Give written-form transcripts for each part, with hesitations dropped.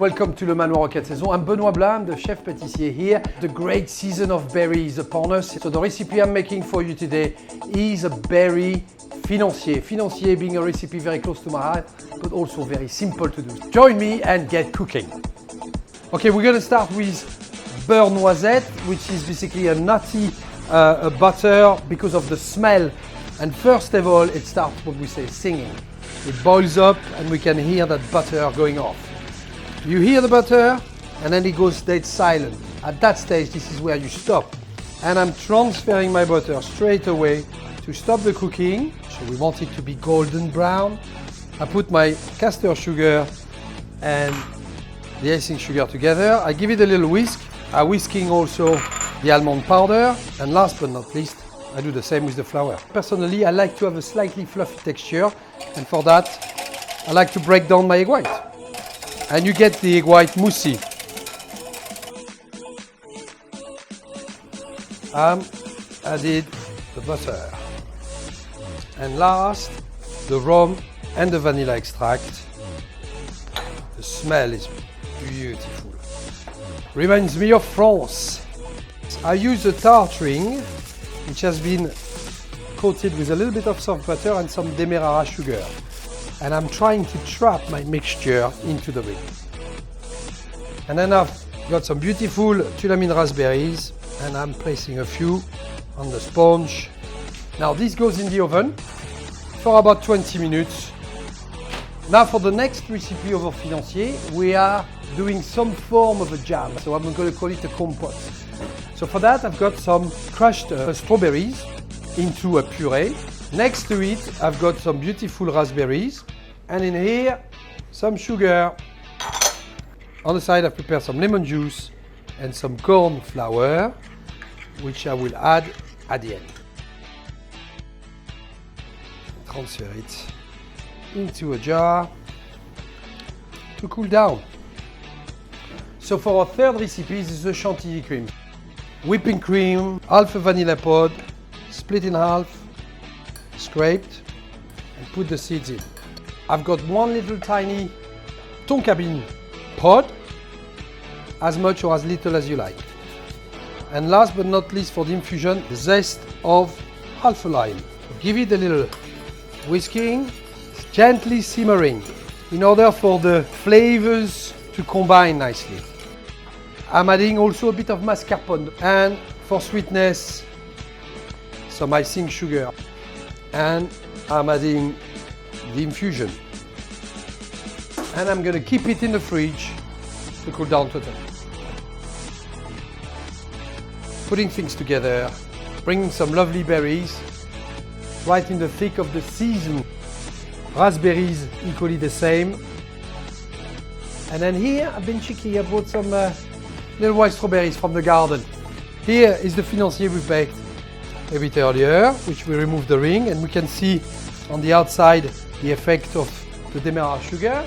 Welcome to Le Manoir aux 4 Saisons. I'm Benoit Blin, the chef pâtissier here. The great season of berries upon us. So the recipe I'm making for you today is a berry financier. Financier being a recipe very close to my heart, but also very simple to do. Join me and get cooking. Okay, we're going to start with beurre noisette, which is basically a nutty butter because of the smell. And first of all, it starts what we say singing. It boils up and we can hear that butter going off. You hear the butter and then it goes dead silent. At that stage, this is where you stop. And I'm transferring my butter straight away to stop the cooking. So we want it to be golden brown. I put my castor sugar and the icing sugar together. I give it a little whisk. I'm whisking also the almond powder. And last but not least, I do the same with the flour. Personally, I like to have a slightly fluffy texture. And for that, I like to break down my egg white. And you get the egg white moussey. Added the butter. And last, the rum and the vanilla extract. The smell is beautiful. Reminds me of France. I use a tart ring, which has been coated with a little bit of soft butter and some demerara sugar. And I'm trying to trap my mixture into the ring. And then I've got some beautiful Tulamine raspberries and I'm placing a few on the sponge. Now this goes in the oven for about 20 minutes. Now for the next recipe of our financier, we are doing some form of a jam. So I'm going to call it a compote. So for that I've got some crushed strawberries into a puree. Next to it, I've got some beautiful raspberries, and in here, some sugar. On the side, I've prepared some lemon juice and some corn flour, which I will add at the end. Transfer it into a jar to cool down. So for our third recipe, this is the chantilly cream. Whipping cream, half a vanilla pod, split in half, scraped and put the seeds in. I've got one little tiny tonka bean pod, as much or as little as you like. And last but not least for the infusion, the zest of half a lime. Give it a little whisking, gently simmering in order for the flavors to combine nicely. I'm adding also a bit of mascarpone and for sweetness, some icing sugar. And I'm adding the infusion. And I'm going to keep it in the fridge to cool down totally. Putting things together, bringing some lovely berries, right in the thick of the season. Raspberries, equally the same. And then here, I've been cheeky, I brought some little white strawberries from the garden. Here is the financier we baked a bit earlier, which we removed the ring, and we can see on the outside the effect of the demerara sugar.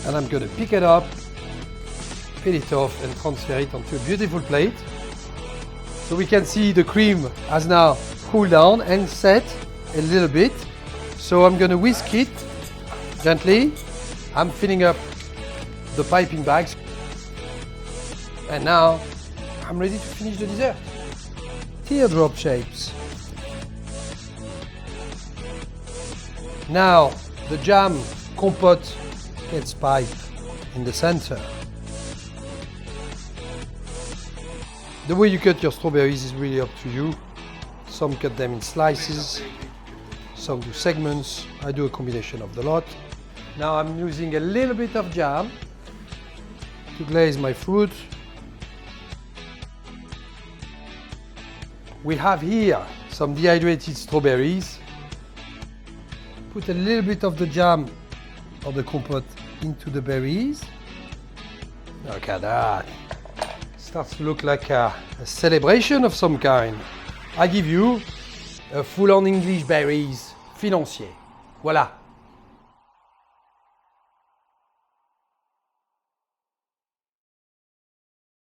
And I'm going to pick it up, peel it off and transfer it onto a beautiful plate. So we can see the cream has now cooled down and set a little bit. So I'm going to whisk it gently. I'm filling up the piping bags. And now I'm ready to finish the dessert. Teardrop shapes. Now the jam compote gets piped in the center. The way you cut your strawberries is really up to you. Some cut them in slices, some do segments. I do a combination of the lot. Now I'm using a little bit of jam to glaze my fruit. We have here some dehydrated strawberries. Put a little bit of the jam or the compote into the berries. Look at that. Starts to look like a celebration of some kind. I give you a full-on English berries financier. Voilà.